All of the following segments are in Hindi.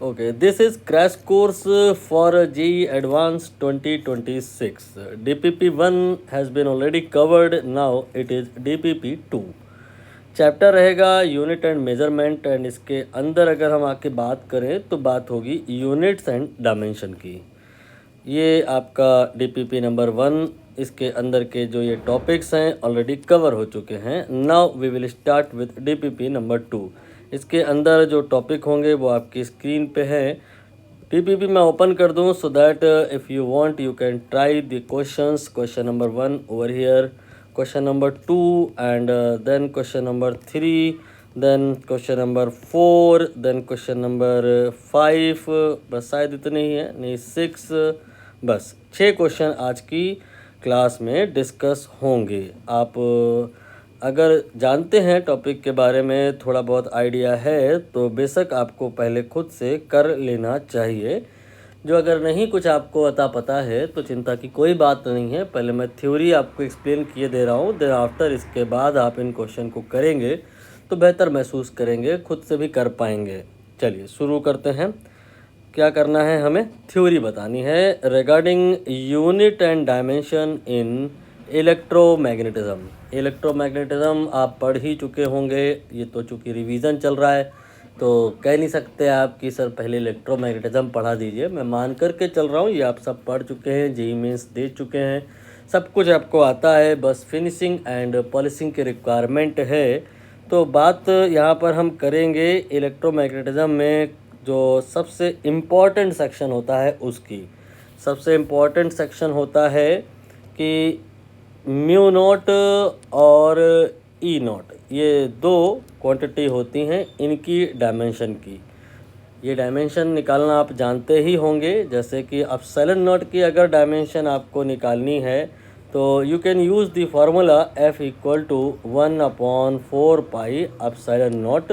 Okay, this is crash course for JEE Advanced 2026. DPP 1 has been already covered. Now it is DPP 2. Chapter रहेगा यूनिट एंड मेजरमेंट एंड इसके अंदर अगर हम आके बात करें तो बात होगी यूनिट्स एंड डायमेंशन की। ये आपका डीपीपी नंबर 1, इसके अंदर के जो ये टॉपिक्स हैं ऑलरेडी कवर हो चुके हैं। Now we will start with DPP number 2। इसके अंदर जो टॉपिक होंगे वो आपकी स्क्रीन पे है। डीपीपी मैं ओपन कर दूं so that if you want you can try the questions. Question number 1 over here, question number 2 and then question number 3, then question number 4, then question number 5, बस शायद इतने ही है, नहीं 6, बस 6 क्वेश्चन आज की क्लास में डिस्कस होंगे। आप अगर जानते हैं टॉपिक के बारे में, थोड़ा बहुत आइडिया है, तो बेशक आपको पहले खुद से कर लेना चाहिए। जो अगर नहीं कुछ आपको अता पता है तो चिंता की कोई बात नहीं है। पहले मैं थ्योरी आपको एक्सप्लेन किए दे रहा हूँ, देन आफ्टर इसके बाद आप इन क्वेश्चन को करेंगे तो बेहतर महसूस करेंगे, खुद से भी कर पाएंगे। चलिए शुरू करते हैं। क्या करना है, हमें थ्योरी बतानी है regarding unit and dimension in electromagnetism. Electromagnetism आप पढ़ ही चुके होंगे, ये तो चूँकि रिवीजन चल रहा है तो कह नहीं सकते आप कि सर पहले इलेक्ट्रोमैग्नेटिज्म पढ़ा दीजिए। मैं मान करके चल रहा हूँ ये आप सब पढ़ चुके हैं, जेईई मेंस दे चुके हैं, सब कुछ आपको आता है, बस फिनिशिंग एंड पॉलिशिंग की रिक्वायरमेंट है। तो बात यहाँ पर हम करेंगे इलेक्ट्रोमैग्नेटिज्म में जो सबसे इम्पॉर्टेंट सेक्शन होता है उसकी। सबसे इम्पॉर्टेंट सेक्शन होता है कि म्यू नॉट और ई नॉट, ये दो क्वांटिटी होती हैं, इनकी डायमेंशन की। ये डायमेंशन निकालना आप जानते ही होंगे। जैसे कि एप्सिलॉन नॉट की अगर डायमेंशन आपको निकालनी है तो you can use the formula F equal to 1/4 pi epsilon naught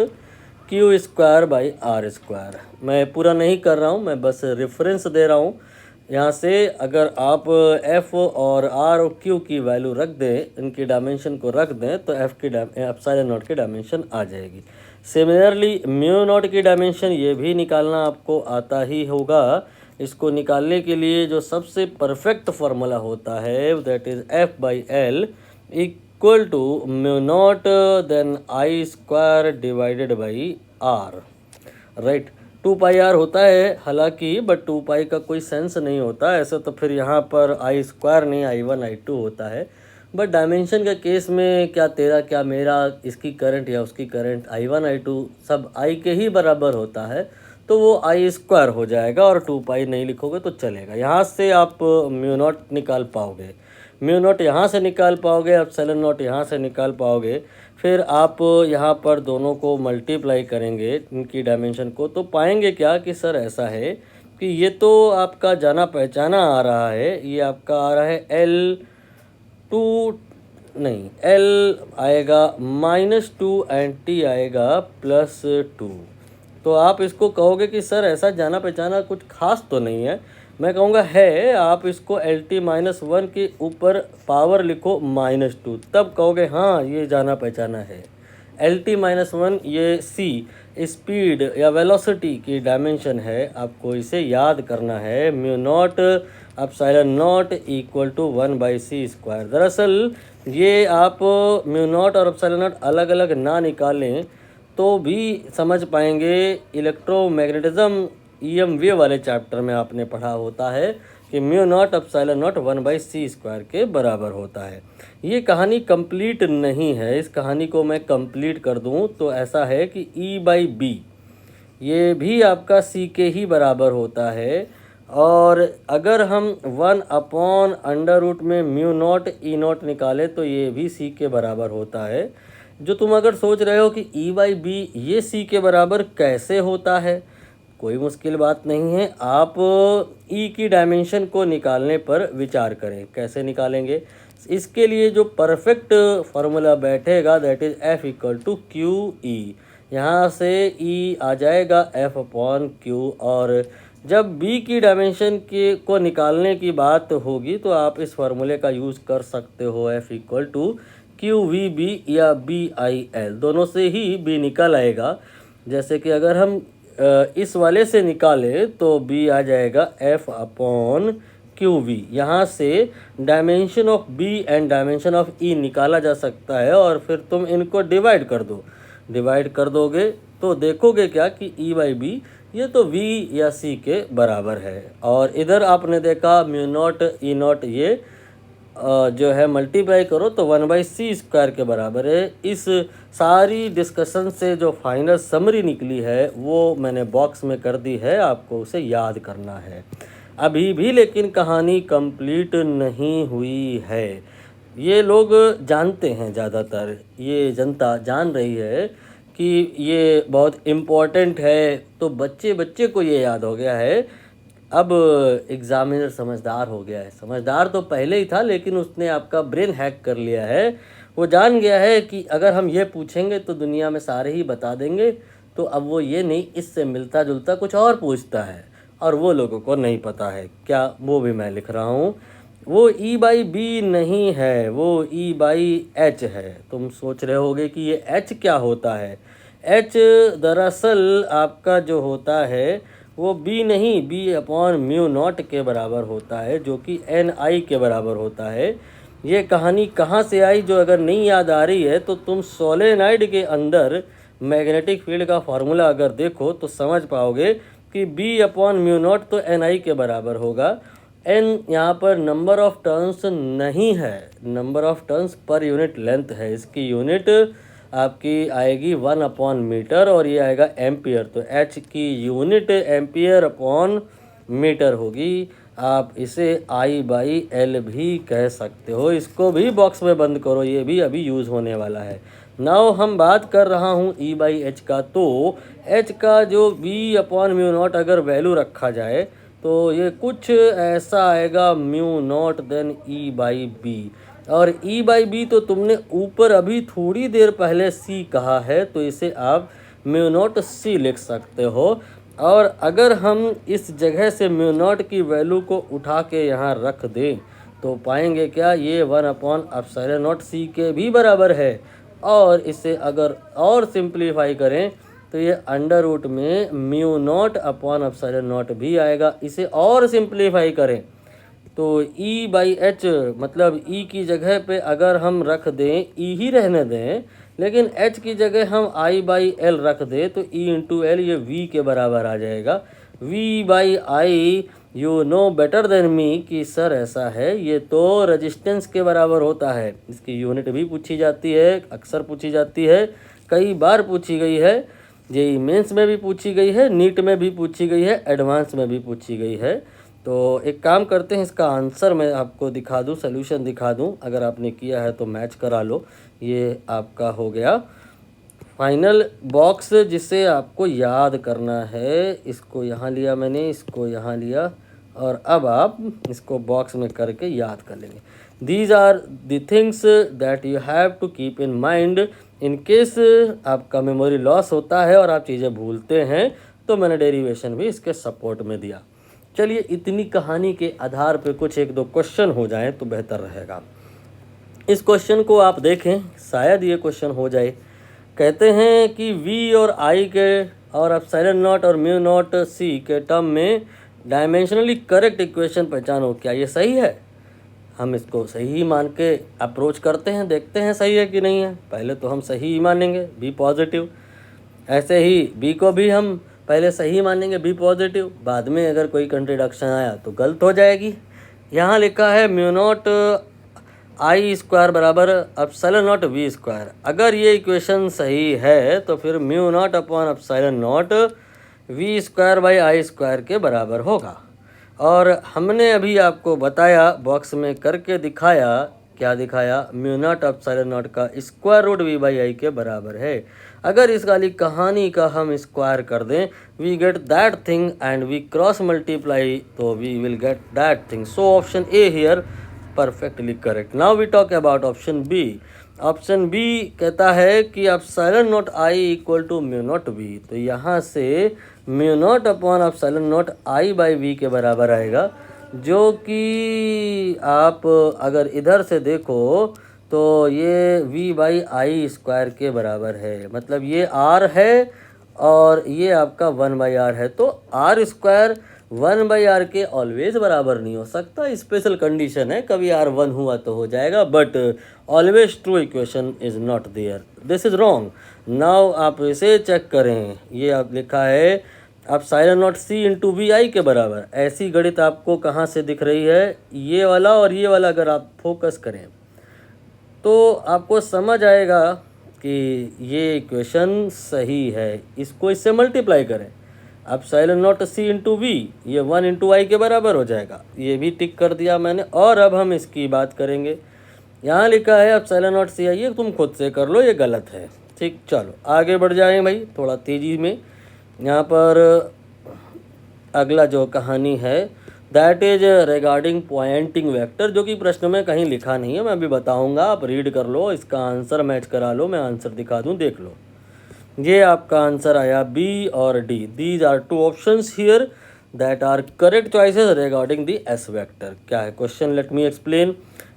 Q square by R square. मैं पूरा नहीं कर रहा हूँ, मैं बस रेफरेंस दे रहा हूँ। यहाँ से अगर आप F और R और Q की वैल्यू रख दें, इनकी डायमेंशन को रख दें, तो F की एप्सिलॉन नॉट की डायमेंशन आ जाएगी। सिमिलरली म्यू नॉट की डायमेंशन ये भी निकालना आपको आता ही होगा। इसको निकालने के लिए जो सबसे परफेक्ट फार्मूला होता है that is F/L equal to mu naught then I square divided by R, right. 2πr होता है हालांकि, बट 2π का कोई सेंस नहीं होता ऐसे, तो फिर यहाँ पर I स्क्वायर नहीं I1 I2 होता है। बट डायमेंशन के केस में क्या तेरा क्या मेरा, इसकी करंट या उसकी करंट, I1 I2 सब I के ही बराबर होता है, तो वो I स्क्वायर हो जाएगा और 2π नहीं लिखोगे तो चलेगा। यहाँ से आप म्यू नॉट निकाल पाओगे, म्यू नॉट यहाँ से निकाल पाओगे, एप्सिलॉन नॉट यहाँ से निकाल पाओगे। फिर आप यहाँ पर दोनों को मल्टीप्लाई करेंगे इनकी डायमेंशन को, तो पाएंगे क्या कि सर ऐसा है कि ये तो आपका जाना पहचाना आ रहा है, ये आपका आ रहा है L2 नहीं, L आएगा -2 एंड T आएगा +2। तो आप इसको कहोगे कि सर ऐसा जाना पहचाना कुछ खास तो नहीं है। मैं कहूँगा है, आप इसको LT-1 के ऊपर पावर लिखो -2, तब कहोगे हाँ ये जाना पहचाना है। LT-1 ये C स्पीड या वेलोसिटी की डायमेंशन है, आपको इसे याद करना है। Mu naught epsilon naught equal to 1/c square. दरअसल ये आप म्यू नॉट और एप्सिलॉन नॉट अलग अलग ना निकालें तो भी समझ पाएंगे। इलेक्ट्रोमैग्नेटिज्म EMV वाले चैप्टर में आपने पढ़ा होता है कि mu naught epsilon not 1/c square के बराबर होता है। ये कहानी कंप्लीट नहीं है, इस कहानी को मैं कंप्लीट कर दूं तो ऐसा है कि E/B ये भी आपका C के ही बराबर होता है। और अगर हम 1/√, में म्यू नॉट E नॉट निकाले तो ये भी C के बराबर होता है। जो तुम अगर सोच रहे हो कि E/B ये C के बराबर कैसे होता है, कोई मुश्किल बात नहीं है। आप E की डायमेंशन को निकालने पर विचार करें। कैसे निकालेंगे, इसके लिए जो परफेक्ट फार्मूला बैठेगा that is F equal to QE। यहाँ से E आ जाएगा F/Q, और जब B की डायमेंशन को निकालने की बात होगी तो आप इस फार्मूले का यूज़ कर सकते हो। F इक्वल टू QVB या BIL, दोनों से ही B निकल आएगा। जैसे कि अगर हम इस वाले से निकाले तो b आ जाएगा f अपॉन क्यू वी। यहाँ से dimension of b and dimension of e निकाला जा सकता है और फिर तुम इनको डिवाइड कर दो। डिवाइड कर दोगे तो देखोगे क्या कि e बाई बी ये तो v या c के बराबर है। और इधर आपने देखा म्यू नॉट ई नॉट ये जो है मल्टीप्लाई करो तो 1/c² के बराबर है। इस सारी डिस्कशन से जो फाइनल समरी निकली है वो मैंने बॉक्स में कर दी है, आपको उसे याद करना है। अभी भी लेकिन कहानी कंप्लीट नहीं हुई है। ये लोग जानते हैं, ज़्यादातर ये जनता जान रही है कि ये बहुत इम्पोर्टेंट है, तो बच्चे बच्चे को ये याद हो गया है। अब एग्जामिनर समझदार हो गया है। समझदार तो पहले ही था लेकिन उसने आपका ब्रेन हैक कर लिया है। वो जान गया है कि अगर हम ये पूछेंगे तो दुनिया में सारे ही बता देंगे, तो अब वो ये नहीं, इससे मिलता जुलता कुछ और पूछता है और वो लोगों को नहीं पता है क्या, वो भी मैं लिख रहा हूँ। वो e बाई बी नहीं है, वो e बाई एच है। तुम सोच रहे होगे कि ये h क्या होता है। h दरअसल आपका जो होता है वो b नहीं, b अपॉन म्यू नॉट के बराबर होता है, जो कि ni के बराबर होता है। ये कहानी कहाँ से आई जो अगर नहीं याद आ रही है तो तुम सोलेनाइड के अंदर मैग्नेटिक फील्ड का फार्मूला अगर देखो तो समझ पाओगे कि b अपॉन म्यू नॉट तो ni के बराबर होगा। n यहाँ पर नंबर ऑफ टर्न्स नहीं है, number of turns per unit length है। इसकी यूनिट आपकी आएगी 1 अपॉन मीटर और ये आएगा एम्पियर, तो h की यूनिट एम्पियर अपॉन मीटर होगी। आप इसे I बाई एल भी कह सकते हो। इसको भी बॉक्स में बंद करो, ये भी अभी यूज़ होने वाला है। नाउ हम बात कर रहा हूँ e बाई एच का, तो h का जो v अपॉन म्यू नॉट अगर वैल्यू रखा जाए तो ये कुछ ऐसा आएगा, mu naught then e by B. और e बाई बी तो तुमने ऊपर अभी थोड़ी देर पहले c कहा है, तो इसे आप म्यू नॉट c लिख सकते हो। और अगर हम इस जगह से म्यू नॉट की वैल्यू को उठा के यहाँ रख दें तो पाएंगे क्या, ये 1 अपॉन एप्सिलॉन नॉट c के भी बराबर है। और इसे अगर और सिंप्लीफाई करें तो ये अंडर रूट में mu naught upon epsilon not भी आएगा। इसे और सिंप्लीफाई करें तो e बाई एच मतलब e की जगह पे अगर हम रख दें, e ही रहने दें, लेकिन h की जगह हम I बाई एल रख दें तो e इंटू एल ये v के बराबर आ जाएगा। v by I you know better than me कि सर ऐसा है, ये तो रेजिस्टेंस के बराबर होता है। इसकी यूनिट भी पूछी जाती है, अक्सर पूछी जाती है, कई बार पूछी गई है। जेईई मेंस में भी पूछी गई है, नीट में भी पूछी गई है, एडवांस में भी पूछी गई है। तो एक काम करते हैं, इसका आंसर मैं आपको दिखा दूं, सॉल्यूशन दिखा दूं। अगर आपने किया है तो मैच करा लो। ये आपका हो गया फाइनल बॉक्स जिसे आपको याद करना है। इसको यहाँ लिया मैंने, इसको यहाँ लिया और अब आप इसको बॉक्स में करके याद कर लेंगे। These are the things that you have to keep in mind in case आपका मेमोरी लॉस होता है और आप चीज़ें भूलते हैं, तो मैंने डेरिवेशन भी इसके सपोर्ट में दिया। चलिए, इतनी कहानी के आधार पे कुछ एक दो क्वेश्चन हो जाए तो बेहतर रहेगा। इस क्वेश्चन को आप देखें, शायद ये क्वेश्चन हो जाए। कहते हैं कि v और i के और एप्सिलॉन नॉट और म्यू नॉट c के टर्म में डायमेंशनली करेक्ट इक्वेशन पहचानो। क्या ये सही है? हम इसको सही ही मान के अप्रोच करते हैं, देखते हैं सही है कि नहीं है। पहले तो हम सही ही मानेंगे, बी पॉजिटिव। ऐसे ही बी को भी हम पहले सही मानेंगे, बी पॉजिटिव। बाद में अगर कोई कंट्रोडक्शन आया तो गलत हो जाएगी। यहाँ लिखा है म्यू नॉट आई स्क्वायर बराबर एप्सिलॉन नॉट वी स्क्वायर। अगर ये इक्वेशन सही है तो फिर mu naught upon epsilon naught V square by I square के बराबर होगा। और हमने अभी आपको बताया, बॉक्स में करके दिखाया, क्या दिखाया, म्यू नॉट एप्सिलॉन नॉट का square root V by I के बराबर है। अगर इस वाली कहानी का हम स्क्वायर कर दें, we get that thing and we cross multiply तो we will get that thing. So option A here perfectly correct. Now we talk about option B. Option B कहता है कि epsilon naught I equal to mu naught V, तो यहाँ से mu naught upon epsilon naught I by V के बराबर आएगा, जो कि आप अगर इधर से देखो तो ये v बाई आई स्क्वायर के बराबर है। मतलब ये r है और ये आपका 1/r है। तो आर स्क्वायर 1/r के ऑलवेज बराबर नहीं हो सकता, स्पेशल कंडीशन है, कभी r 1 हुआ तो हो जाएगा, but always true equation is not there, this is wrong. Now आप इसे चेक करें, ये आप लिखा है आप sine naught C into V I के बराबर। ऐसी गणित आपको कहाँ से दिख रही है? ये वाला और ये वाला अगर आप फोकस करें तो आपको समझ आएगा कि ये इक्वेशन सही है। इसको इससे मल्टीप्लाई करें, अब epsilon naught C into V, ये 1 इंटू आई के बराबर हो जाएगा। ये भी टिक कर दिया मैंने। और अब हम इसकी बात करेंगे। यहाँ लिखा है अब साइलन नॉट सी आई, ये तुम खुद से कर लो, ये गलत है। ठीक, चलो आगे बढ़ जाएं भाई थोड़ा तेज़ी में। यहाँ पर अगला जो कहानी है that is regarding Poynting vector, जो कि प्रश्न में कहीं लिखा नहीं है, मैं भी बताऊंगा, आप रीड कर लो, इसका आंसर मैच करा लो, मैं आंसर दिखा दूं, देख लो। ये आपका आंसर आया बी और D. These are two options here that are correct choices regarding the S vector. क्या है क्वेश्चन? Let me explain.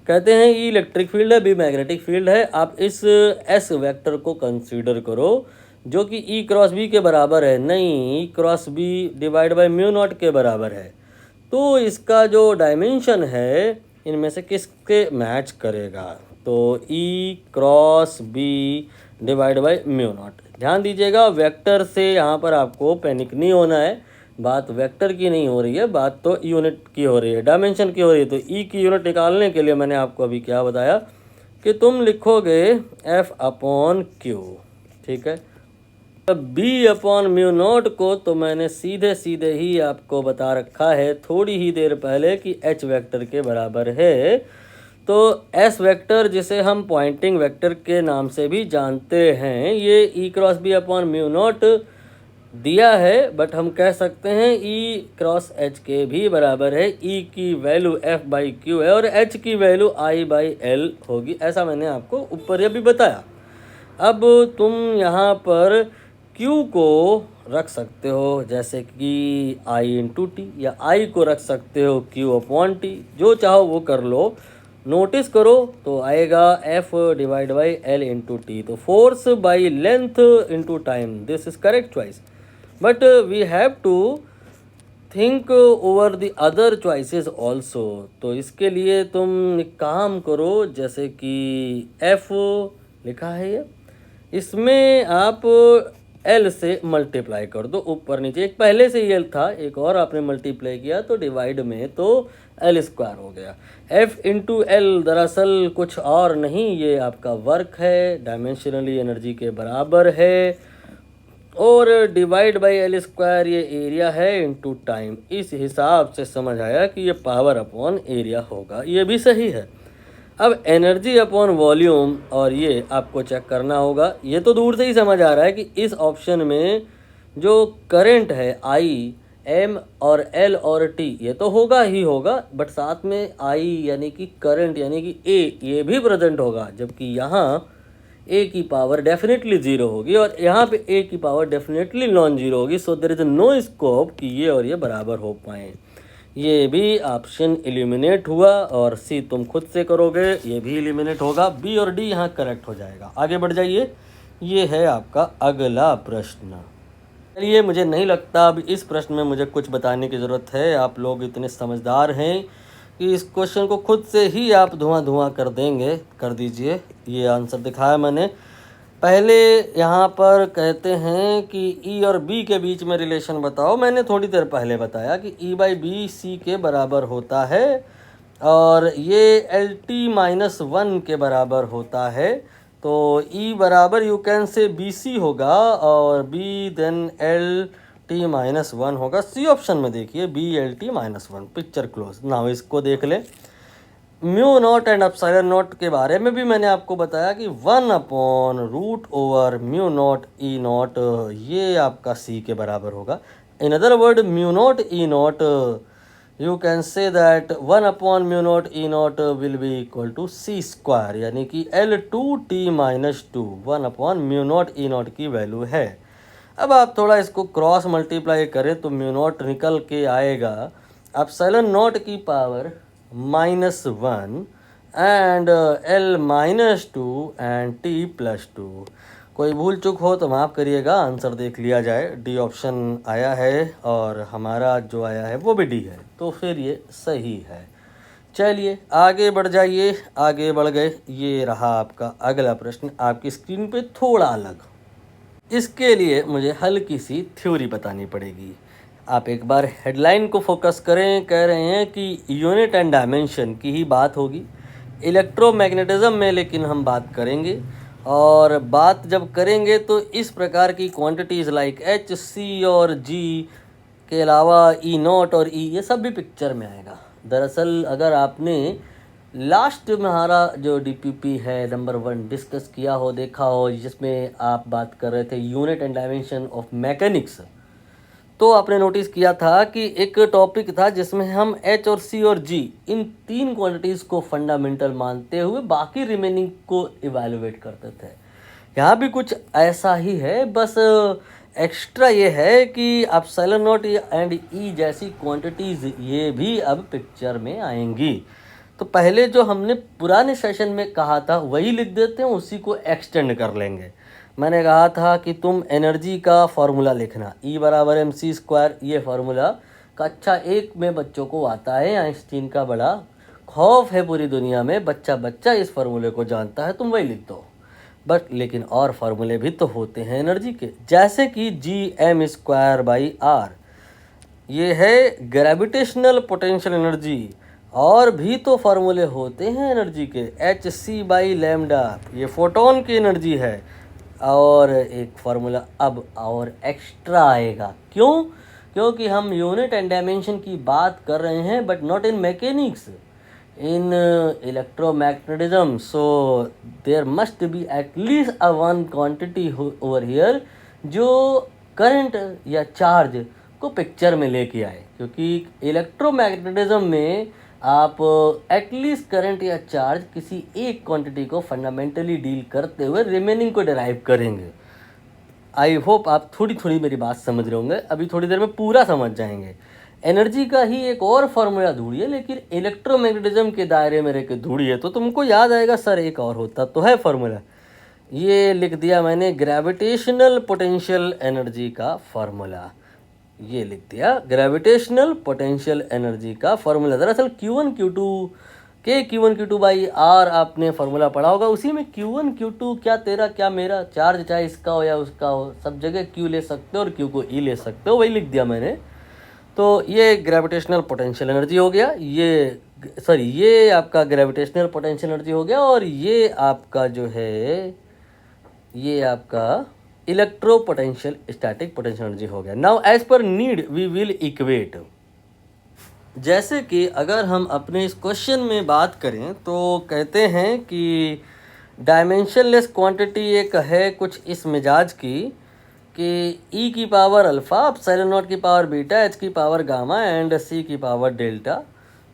कहते हैं ई इलेक्ट्रिक फील्ड है, बी मैग्नेटिक फील्ड है, आप इस एस वेक्टर को कंसीडर करो जो कि ई क्रॉस बी के बराबर है। नहीं, E cross B divide by mu naught के बराबर है। तो इसका जो डायमेंशन है इनमें से किसके मैच करेगा? तो E cross B divide by mu naught. ध्यान दीजिएगा, वेक्टर से यहाँ पर आपको पैनिक नहीं होना है, बात वेक्टर की नहीं हो रही है, बात तो यूनिट की हो रही है, डायमेंशन की हो रही है। तो ई की यूनिट निकालने के लिए मैंने आपको अभी क्या बताया कि तुम लिखोगे एफ अपॉन क्यू। ठीक है, बी अपॉन म्यू नॉट को तो मैंने सीधे सीधे ही आपको बता रखा है थोड़ी ही देर पहले कि एच वेक्टर के बराबर है। तो एस वेक्टर, जिसे हम पॉइंटिंग वेक्टर के नाम से भी जानते हैं, ये E cross B upon mu naught दिया है, बट हम कह सकते हैं ई क्रॉस एच के भी बराबर है। ई की वैल्यू एफ बाई क्यू है और एच की वैल्यू आई बाई एल होगी, ऐसा मैंने आपको ऊपर ये भी बताया। अब तुम यहाँ पर Q को रख सकते हो जैसे कि I इंटू टी, या I को रख सकते हो Q अपॉन टी, जो चाहो वो कर लो। नोटिस करो तो आएगा F divide by L into T, तो force by length into time, this is correct choice. But we have to think over the other choices also. तो इसके लिए तुम एक काम करो, जैसे कि F लिखा है ये, इसमें आप L से मल्टीप्लाई कर दो ऊपर नीचे। एक पहले से ही L था, एक और आपने मल्टीप्लाई किया तो डिवाइड में तो L स्क्वायर हो गया। F इंटू एल दरअसल कुछ और नहीं, ये आपका वर्क है, डायमेंशनली एनर्जी के बराबर है, और डिवाइड बाई एल स्क्वायर ये एरिया है इंटू टाइम। इस हिसाब से समझ आया कि ये पावर अपॉन एरिया होगा, ये भी सही है। अब एनर्जी अपॉन वॉल्यूम, और ये आपको चेक करना होगा। ये तो दूर से ही समझ आ रहा है कि इस ऑप्शन में जो करंट है आई, एम और एल और टी, ये तो होगा ही होगा, बट साथ में आई यानी कि करंट यानी कि ए, ये भी प्रेजेंट होगा, जबकि यहाँ ए की पावर डेफिनेटली जीरो होगी और यहाँ पे ए की पावर डेफिनेटली नॉन जीरो होगी। So there is no scope कि ये और ये बराबर हो पाएँ। ये भी ऑप्शन एलिमिनेट हुआ, और सी तुम खुद से करोगे, ये भी एलिमिनेट होगा। बी और डी यहाँ करेक्ट हो जाएगा। आगे बढ़ जाइए, ये है आपका अगला प्रश्न। चलिए, मुझे नहीं लगता अब इस प्रश्न में मुझे कुछ बताने की ज़रूरत है, आप लोग इतने समझदार हैं कि इस क्वेश्चन को खुद से ही आप धुआं कर देंगे। कर दीजिए, ये आंसर दिखाया मैंने पहले। यहाँ पर कहते हैं कि ई और बी के बीच में रिलेशन बताओ। मैंने थोड़ी देर पहले बताया कि ई बाई बी सी के बराबर होता है, और ये एल टी माइनस वन के बराबर होता है। तो ई बराबर you can say B C होगा, और B then L T minus one होगा। सी ऑप्शन में देखिए B L T minus one, picture close. Now इसको देख ले। Mu naught and epsilon naught के बारे में भी मैंने आपको बताया कि 1 upon root over mu naught E naught, ये आपका सी के बराबर होगा। In other word mu naught E naught, you can say that 1 upon mu naught E naught will be equal to C square, यानी कि L two T minus two 1 upon mu naught E naught की वैल्यू है। अब आप थोड़ा इसको क्रॉस मल्टीप्लाई करें तो म्यू नॉट निकल के आएगा एप्सिलॉन नॉट की power -1 and L -2 and T +2। कोई भूल चूक हो तो माफ़ करिएगा, आंसर देख लिया जाए। डी ऑप्शन आया है और हमारा जो आया है वो भी डी है, तो फिर ये सही है। चलिए आगे बढ़ जाइए, आगे बढ़ गए। ये रहा आपका अगला प्रश्न, आपकी स्क्रीन पे थोड़ा अलग। इसके लिए मुझे हल्की सी थ्योरी बतानी पड़ेगी। आप एक बार हेडलाइन को फोकस करें। कह रहे हैं कि यूनिट एंड डायमेंशन की ही बात होगी इलेक्ट्रोमैग्नेटिज्म में, लेकिन हम बात करेंगे। और बात जब करेंगे तो इस प्रकार की क्वांटिटीज़ लाइक एच, सी और जी के अलावा ई नॉट और ई, ये सब भी पिक्चर में आएगा। दरअसल अगर आपने लास्ट में हमारा जो डीपीपी है नंबर 1 डिस्कस किया हो, देखा हो, जिसमें आप बात कर रहे थे unit and dimension of mechanics, तो आपने नोटिस किया था कि एक टॉपिक था जिसमें हम एच और सी और जी इन 3 क्वांटिटीज़ को फंडामेंटल मानते हुए बाकी रिमेनिंग को इवैल्यूएट करते थे। यहाँ भी कुछ ऐसा ही है, बस एक्स्ट्रा ये है कि एप्सिलॉन नॉट एंड ई जैसी क्वांटिटीज़ ये भी अब पिक्चर में आएंगी। तो पहले जो हमने पुराने सेशन में कहा था वही लिख देते हैं, उसी को एक्सटेंड कर लेंगे। मैंने कहा था कि तुम एनर्जी का फॉर्मूला लिखना, E बराबर mc²। ये फार्मूला कक्षा 1 में बच्चों को आता है। आइंस्टीन का बड़ा खौफ है पूरी दुनिया में, बच्चा बच्चा इस फार्मूले को जानता है, तुम वही लिख दो। बट लेकिन और फार्मूले भी तो होते हैं एनर्जी के, जैसे कि Gm²/r, ये है ग्रेविटेशनल पोटेंशियल एनर्जी। और भी तो फार्मूले होते हैं एनर्जी के, hc/λ, ये फोटोन की एनर्जी है। और एक फार्मूला अब और एक्स्ट्रा आएगा, क्यों? क्योंकि हम यूनिट एंड डायमेंशन की बात कर रहे हैं, but not in mechanics, in electromagnetism. So there must be atleast a one quantity over here जो करंट या चार्ज को पिक्चर में लेके आए, क्योंकि इलेक्ट्रोमैग्नेटिज्म में आप एटलीस्ट करंट या चार्ज किसी एक क्वांटिटी को फंडामेंटली डील करते हुए रिमेनिंग को डिराइव करेंगे। आई होप आप थोड़ी थोड़ी मेरी बात समझ रहे होंगे, अभी थोड़ी देर में पूरा समझ जाएंगे। एनर्जी का ही एक और फार्मूला ढूंढिए, लेकिन इलेक्ट्रोमैग्नेटिज्म के दायरे में रह के ढूंढिए, तो तुमको याद आएगा सर एक और होता तो है फार्मूला। ये लिख दिया मैंने, ग्रेविटेशनल पोटेंशियल एनर्जी का फार्मूला। ये लिख दिया ग्रेविटेशनल पोटेंशियल एनर्जी का फार्मूला। दरअसल Q1 Q2 के Q1 Q2 बाई आर आपने फार्मूला पढ़ा होगा, उसी में Q1 Q2 क्या तेरा क्या मेरा, चार्ज चाहे इसका हो या उसका हो, सब जगह Q ले सकते हो और Q को E ले सकते हो, वही लिख दिया मैंने। तो ये ग्रेविटेशनल पोटेंशियल एनर्जी हो गया, ये आपका ग्रेविटेशनल पोटेंशियल एनर्जी हो गया, और ये आपका जो है ये आपका electro potential static potential energy हो गया। Now as per need we will equate. जैसे कि अगर हम अपने इस क्वेश्चन में बात करें तो कहते हैं कि डायमेंशनलेस क्वांटिटी एक है कुछ इस मिजाज की कि E की पावर अल्फ़ा, एप्सिलॉन नॉट की पावर बीटा, H की पावर गामा एंड C की पावर डेल्टा।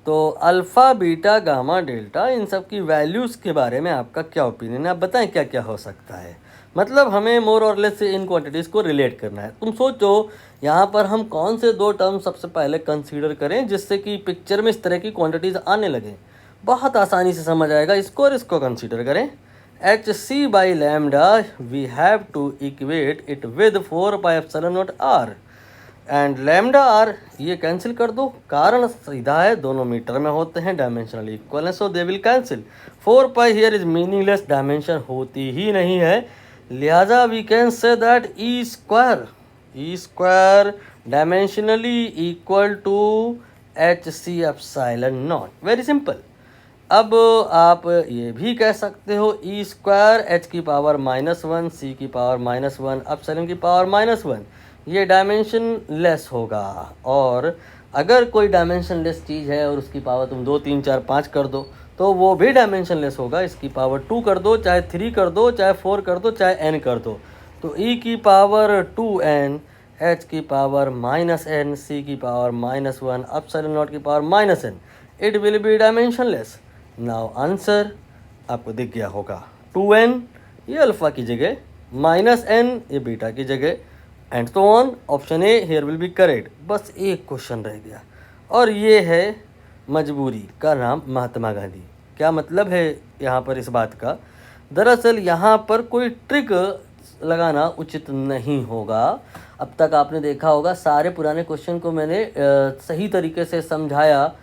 तो अल्फ़ा, बीटा, गामा, डेल्टा, इन सब की वैल्यूज़ के बारे में आपका क्या ओपिनियन है? आप बताएं क्या क्या हो सकता है। मतलब हमें मोर और लेस इन क्वांटिटीज़ को रिलेट करना है। तुम सोचो यहाँ पर हम कौन से 2 टर्म सबसे पहले कंसीडर करें जिससे कि पिक्चर में इस तरह की क्वांटिटीज़ आने लगे। बहुत आसानी से समझ आएगा, इसको और इसको कंसीडर करें। hc/λ we have to equate it with 4πε0r and lambda R ये कैंसिल कर दो, कारण सीधा है, दोनों मीटर में होते हैं, डायमेंशनली इक्वल है, so they will cancel. 4π here is meaningless, dimension होती ही नहीं है, लिहाजा we can say that E square dimensionally equal to hc/ε0। Very simple. अब आप ये भी कह सकते हो E² H की पावर -1 C की पावर -1 एप्सिलॉन की पावर -1, ये डायमेंशन लेस होगा। और अगर कोई डायमेंशन लेस चीज़ है और उसकी पावर तुम 2 3 4 5 कर दो तो वो भी डायमेंशन लेस होगा। इसकी पावर 2 कर दो, चाहे 3 कर दो, चाहे 4 कर दो, चाहे n कर दो, तो E की पावर 2n, H की पावर -n, C की पावर -1, एप्सिलॉन नॉट की power -n, it will be dimension less. Now answer आपको दिख गया होगा, 2n ये अल्फ़ा की जगह, -n ये बीटा की जगह, and so on. Option A here will be correct. बस एक क्वेश्चन रह गया, और ये है मजबूरी का नाम महात्मा गांधी। क्या मतलब है यहाँ पर इस बात का? दरअसल यहाँ पर कोई ट्रिक लगाना उचित नहीं होगा। अब तक आपने देखा होगा सारे पुराने क्वेश्चन को मैंने सही तरीके से समझाया।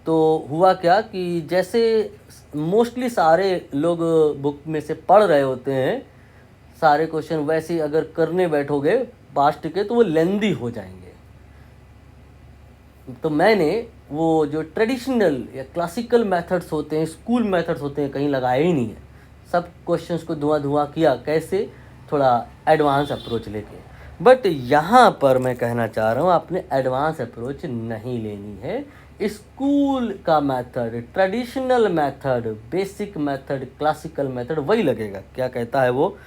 तो हुआ क्या कि जैसे मोस्टली सारे लोग बुक में से पढ़ रहे होते हैं, सारे क्वेश्चन वैसे ही अगर करने बैठोगे पास्ट के तो वो लेंदी हो जाएंगे। तो मैंने वो जो ट्रेडिशनल या क्लासिकल मेथड्स होते हैं, स्कूल मेथड्स होते हैं, कहीं लगाए ही नहीं है। सब क्वेश्चंस को धुआं किया, कैसे, थोड़ा एडवांस अप्रोच लेके। बट यहाँ पर मैं कहना चाह रहा हूँ आपने एडवांस अप्रोच नहीं लेनी है। स्कूल का method, traditional method, basic method, classical method वही लगेगा। क्या कहता है वो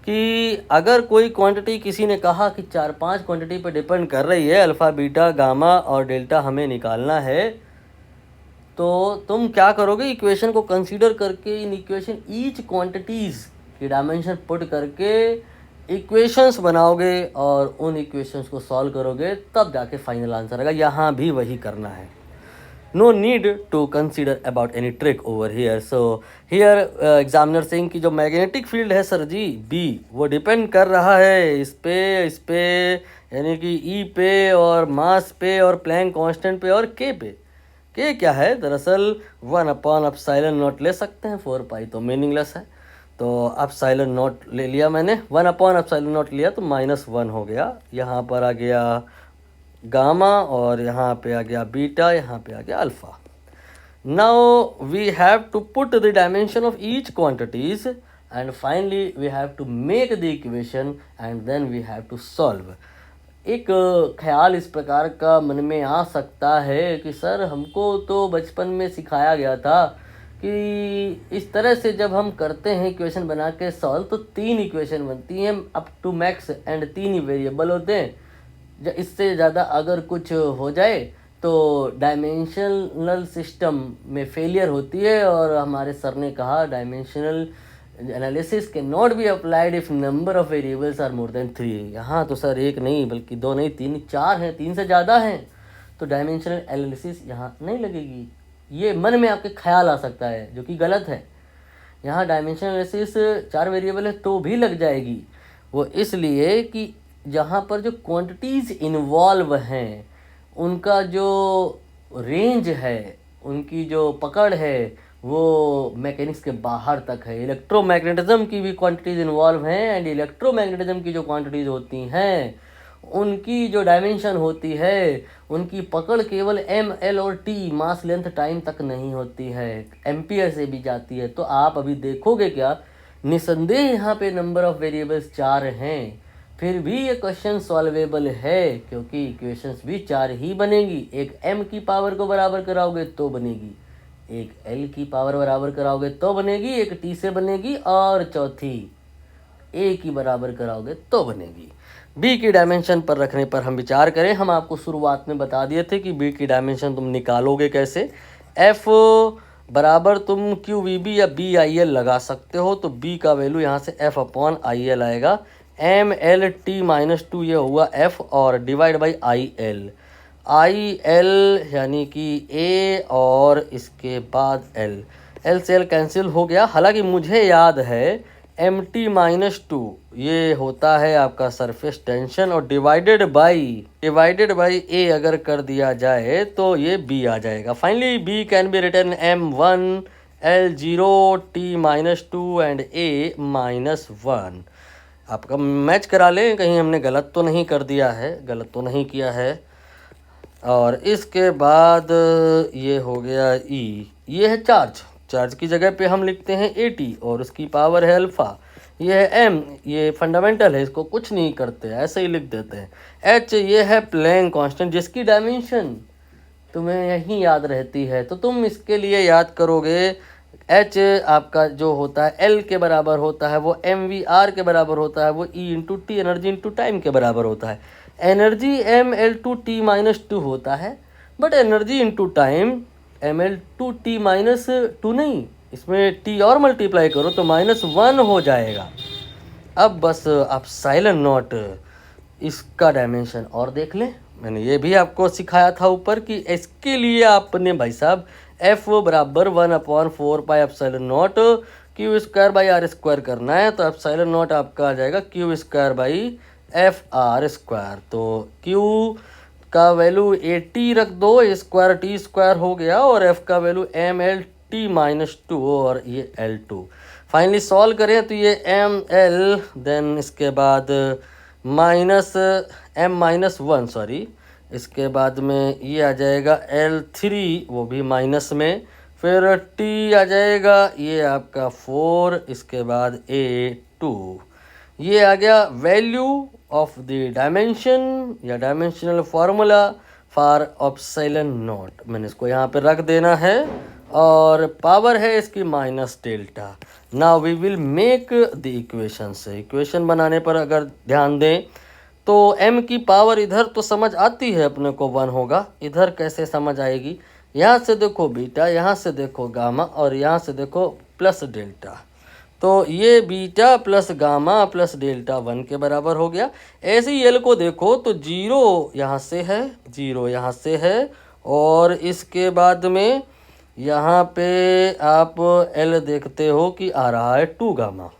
कि अगर कोई क्वांटिटी किसी ने कहा कि 4-5 क्वांटिटी पर डिपेंड कर रही है, अल्फ़ा, बीटा, गामा और डेल्टा हमें निकालना है, तो तुम क्या करोगे, इक्वेशन को कंसीडर करके इन इक्वेशन ईच क्वांटिटीज़ की डायमेंशन पुट करके इक्वेशंस बनाओगे और उन इक्वेशंस को सॉल्व करोगे, तब जाके फाइनल आंसर आएगा। यहाँ भी वही करना है। No need to consider about any trick over here. So here examiner saying कि जो मैग्नेटिक फील्ड है सर जी B, वो डिपेंड कर रहा है इस पे यानी कि E पे और मास पे और प्लैंक कांस्टेंट पे और K पे। K क्या है, दरअसल 1/ε0 ले सकते हैं, 4 पाई तो मीनिंगलेस है, तो ε0 ले लिया मैंने, 1/ε0 लिया तो -1 हो गया। यहाँ पर आ गया गामा और यहाँ पे आ गया बीटा, यहाँ पे आ गया alpha. Now we have to put the dimension of each quantities and finally we have to make the equation and then we have to solve. एक ख्याल इस प्रकार का मन में आ सकता है कि सर हमको तो बचपन में सिखाया गया था कि इस तरह से जब हम करते हैं इक्वेशन बना के सॉल्व तो 3 इक्वेशन बनती हैं अप टू मैक्स एंड 3 ही वेरिएबल होते हैं। इससे ज़्यादा अगर कुछ हो जाए तो डायमेंशनल सिस्टम में फेलियर होती है, और हमारे सर ने कहा dimensional analysis can not be applied if number of variables are more than 3। यहाँ तो सर 1 नहीं बल्कि 2 नहीं 3 4 हैं, 3 से ज़्यादा हैं, तो डायमेंशनल एनालिसिस यहाँ नहीं लगेगी। ये मन में आपके ख्याल आ सकता है जो कि गलत है। यहाँ डायमेंशनल एनालिसिस 4 वेरिएबल है तो भी लग जाएगी। वो इसलिए कि जहाँ पर जो क्वांटिटीज़ इन्वॉल्व हैं उनका जो रेंज है, उनकी जो पकड़ है वो मैकेनिक्स के बाहर तक है। इलेक्ट्रोमैग्नेटिज्म की भी क्वांटिटीज़ इन्वॉल्व हैं एंड इलेक्ट्रोमैग्नेटिज्म की जो क्वांटिटीज़ होती हैं उनकी जो डायमेंशन होती है, उनकी पकड़ केवल एम, एल और टी, मास, लेंथ, टाइम तक नहीं होती है, एम्पियर से भी जाती है। तो आप अभी देखोगे क्या, निसंदेह यहाँ पे नंबर ऑफ वेरिएबल्स 4 हैं, फिर भी ये क्वेश्चन सॉल्वेबल है क्योंकि इक्वेशंस भी 4 ही बनेगी। एक m की पावर को बराबर कराओगे तो बनेगी, एक l की पावर बराबर कराओगे तो बनेगी, एक t से बनेगी और चौथी a की बराबर कराओगे तो बनेगी। b की डायमेंशन पर रखने पर हम विचार करें। हम आपको शुरुआत में बता दिए थे कि b की डायमेंशन तुम निकालोगे कैसे। f बराबर तुम QVB या BIL लगा सकते हो, तो b का वैल्यू यहाँ से F/IL आएगा। MLT-2 ये हुआ F और डिवाइड बाई IL। IL यानी कि A और इसके बाद L, L से L कैंसिल हो गया। हालांकि मुझे याद है MT-2 ये होता है आपका सरफेस टेंशन और डिवाइडेड बाई A अगर कर दिया जाए तो ये B आ जाएगा। Finally B can be written M1 L0 T-2 and A-1। आपका मैच करा लें, कहीं हमने गलत तो नहीं कर दिया है, गलत तो नहीं किया है। और इसके बाद ये हो गया E, ये है चार्ज की जगह पे हम लिखते हैं AT और उसकी पावर है अल्फ़ा। ये है M, ये फंडामेंटल है, इसको कुछ नहीं करते, ऐसे ही लिख देते हैं। H ये है प्लैंक कांस्टेंट जिसकी डायमेंशन तुम्हें यही याद रहती है, तो तुम इसके लिए याद करोगे H आपका जो होता है L के बराबर होता है, वो MVR के बराबर होता है, वो E into T, energy into time के बराबर होता है। एनर्जी ML2T-2 होता है, but energy into time ML2T-2 नहीं, इसमें T और मल्टीप्लाई करो तो -1 हो जाएगा। अब बस आप साइलेंट इसका डायमेंशन और देख लें। मैंने ये भी आपको सिखाया था ऊपर कि इसके लिए आपने भाई साहब F बराबर 1/4πε0 Q square by R square करना है, तो एप्सिलॉन नॉट आपका आ जाएगा Q square by F R square. तो क्यू का वैल्यू ए टी रख दो, स्क्वायर टी स्क्वायर हो गया, और एफ का value M L T minus two, और ये एल टू। फाइनली सॉल्व करें तो ये एम एल, देन इसके बाद minus M minus one, sorry, इसके बाद में ये आ जाएगा एल थ्री, वो भी माइनस में, फिर टी आ जाएगा ये आपका 4, इसके बाद ए 2। ये आ गया वैल्यू ऑफ द डायमेंशन या dimensional formula for epsilon not. मैंने इसको यहाँ पे रख देना है, और पावर है इसकी minus delta. Now we will make the equation. से इक्वेशन बनाने पर अगर ध्यान दें तो m की पावर इधर तो समझ आती है अपने को 1 होगा, इधर कैसे समझ आएगी? यहाँ से देखो बीटा, यहाँ से देखो गामा, और यहाँ से देखो प्लस डेल्टा। तो ये beta plus gamma plus delta 1 के बराबर हो गया। ऐसे ही एल को देखो तो 0 यहाँ से है, 0 यहाँ से है, और इसके बाद में यहाँ पे आप एल देखते हो कि आ रहा है 2 गामा,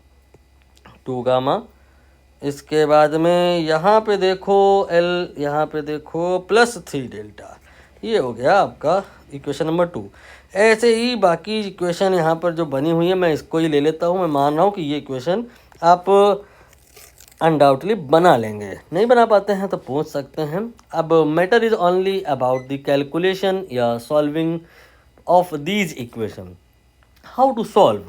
2 गामा। इसके बाद में यहाँ पे देखो एल, यहाँ पे देखो प्लस 3 डेल्टा। ये हो गया आपका इक्वेशन नंबर 2। ऐसे ही बाकी इक्वेशन यहाँ पर जो बनी हुई है मैं इसको ही ले लेता हूँ। मैं मान रहा हूँ कि ये इक्वेशन आप अनडाउटली बना लेंगे, नहीं बना पाते हैं तो पूछ सकते हैं। अब matter is only about the calculation या solving of these equation. How to solve?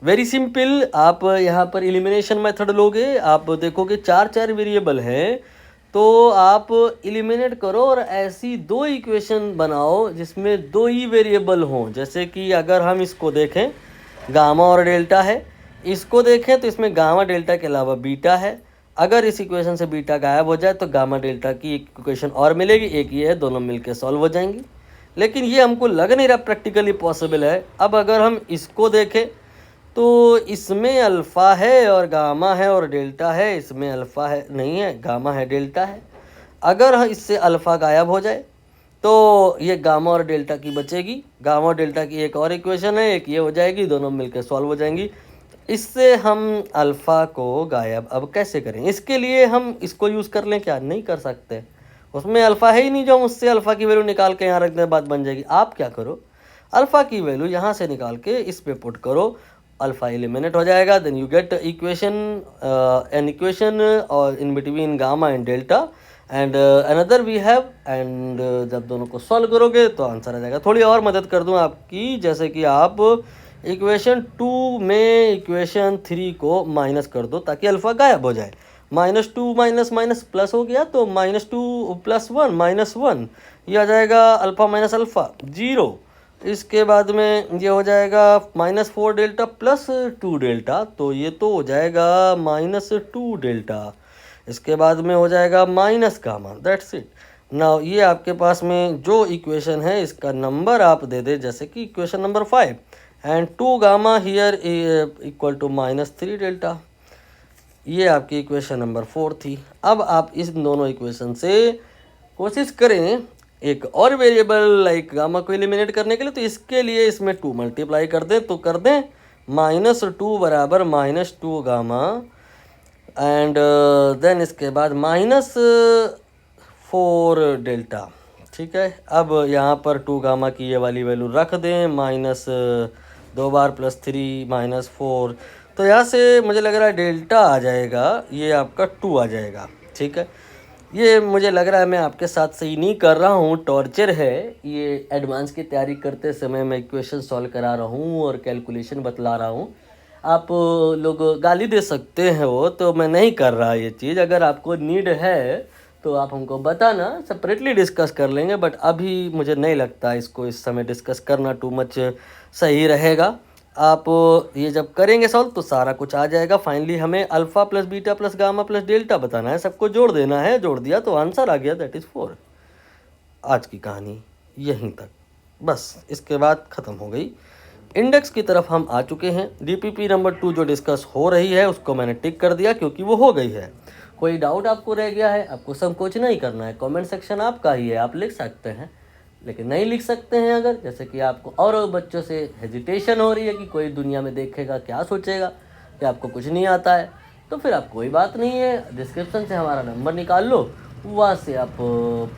Very simple. आप यहाँ पर एलिमिनेशन मेथड लोगे, आप देखोगे 4 वेरिएबल है, तो आप एलिमिनेट करो और ऐसी 2 इक्वेशन बनाओ जिसमें 2 ही वेरिएबल हों। जैसे कि अगर हम इसको देखें, गामा और डेल्टा है, इसको देखें तो इसमें गामा डेल्टा के अलावा बीटा है। अगर इस इक्वेशन से बीटा गायब हो जाए तो गामा डेल्टा की एक इक्वेशन और मिलेगी, एक ये है, दोनों मिलकर सॉल्व हो जाएंगी। लेकिन ये हमको लग नहीं रहा प्रैक्टिकली पॉसिबल है। अब अगर हम इसको देखें तो इसमें अल्फ़ा है और गामा है और डेल्टा है, इसमें अल्फ़ा है नहीं है, गामा है, डेल्टा है। अगर इससे अल्फ़ा गायब हो जाए तो ये गामा और डेल्टा की बचेगी, गामा और डेल्टा की एक और इक्वेशन है, एक ये हो जाएगी, दोनों मिलकर सॉल्व हो जाएंगी। इससे हम अल्फ़ा को गायब अब कैसे करें? इसके लिए हम इसको यूज़ कर लें क्या? नहीं कर सकते, उसमें अल्फ़ा है ही नहीं जो हम उससे अल्फ़ा की वैल्यू निकाल के यहाँ रख दें, बात बन जाएगी। आप क्या करो, अल्फ़ा की वैल्यू यहाँ से निकाल के इस पे पुट करो, अल्फ़ा एलिमिनेट हो जाएगा, then you get equation, an equation और in between gamma and delta and another we have, and जब दोनों को सॉल्व करोगे तो आंसर आ जाएगा। थोड़ी और मदद कर दूं आपकी, जैसे कि आप इक्वेशन 2 में इक्वेशन 3 को माइनस कर दो ताकि अल्फ़ा गायब हो जाए। -2 माइनस माइनस प्लस हो गया, तो -2 + 1 -1, ये आ जाएगा अल्फ़ा माइनस अल्फ़ा 0। इसके बाद में ये हो जाएगा -4 डेल्टा प्लस 2 डेल्टा, तो ये तो हो जाएगा -2 डेल्टा। इसके बाद में हो जाएगा minus gamma, that's it. Now ये आपके पास में जो इक्वेशन है इसका नंबर आप दे दे, जैसे कि equation number 5, and 2 gamma here equal to -3 delta. ये आपकी इक्वेशन नंबर 4 थी। अब आप इस दोनों इक्वेशन से कोशिश करें एक और वेरिएबल लाइक गामा को एलिमिनेट करने के लिए, तो इसके लिए इसमें 2 मल्टीप्लाई कर दें, तो कर दें -2 बराबर -2 गामा, एंड देन इसके बाद -4 डेल्टा। ठीक है, अब यहाँ पर 2 गामा की ये वाली वैल्यू रख दें, -2 बार +3 -4, तो यहाँ से मुझे लग रहा है डेल्टा आ जाएगा, ये आपका 2 आ जाएगा। ठीक है, ये मुझे लग रहा है मैं आपके साथ सही नहीं कर रहा हूँ, टॉर्चर है ये। एडवांस की तैयारी करते समय मैं इक्वेशन सॉल्व करा रहा हूँ और कैलकुलेशन बतला रहा हूँ। आप लोग गाली दे सकते हैं वो, तो मैं नहीं कर रहा ये चीज़। अगर आपको नीड है तो आप हमको बताना, सेपरेटली डिस्कस कर लेंगे, बट अभी मुझे नहीं लगता इसको इस समय डिस्कस करना टू मच सही रहेगा। आप ये जब करेंगे सॉल्व तो सारा कुछ आ जाएगा। फाइनली हमें alpha plus beta plus gamma plus delta बताना है, सबको जोड़ देना है, जोड़ दिया तो आंसर आ गया, दैट इज़ 4। आज की कहानी यहीं तक, बस इसके बाद ख़त्म हो गई। इंडेक्स की तरफ हम आ चुके हैं। DPP नंबर 2 जो डिस्कस हो रही है उसको मैंने टिक कर दिया क्योंकि वो हो गई है। कोई डाउट आपको रह गया है, आपको संकोच नहीं करना है, कमेंट सेक्शन आपका ही है, आप लिख सकते हैं। लेकिन नहीं लिख सकते हैं अगर, जैसे कि आपको और बच्चों से हेजिटेशन हो रही है कि कोई दुनिया में देखेगा क्या सोचेगा कि आपको कुछ नहीं आता है, तो फिर आप कोई बात नहीं है, डिस्क्रिप्शन से हमारा नंबर निकाल लो, वहाँ से आप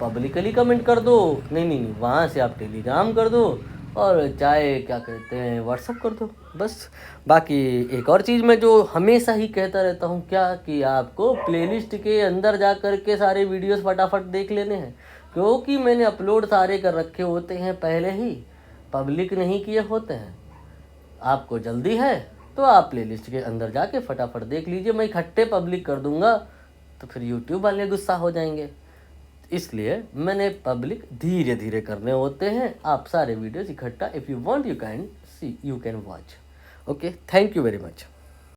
पब्लिकली कमेंट कर दो, नहीं वहाँ से आप टेलीग्राम कर दो, और चाहे क्या कहते हैं व्हाट्सअप कर दो बस। बाकी एक और चीज़ मैं जो हमेशा ही कहता रहता हूँ क्या, कि आपको प्लेलिस्ट के अंदर जा कर के सारे वीडियोस फटाफट देख लेने हैं, क्योंकि मैंने अपलोड सारे कर रखे होते हैं पहले ही, पब्लिक नहीं किए होते हैं। आपको जल्दी है तो आप प्लेलिस्ट के अंदर जाके फटाफट देख लीजिए, मैं इकट्ठे पब्लिक कर दूंगा तो फिर यूट्यूब वाले गुस्सा हो जाएंगे, इसलिए मैंने पब्लिक धीरे धीरे करने होते हैं। आप सारे वीडियोस इकट्ठा, if you want you can see, you can watch. Okay, thank you very much.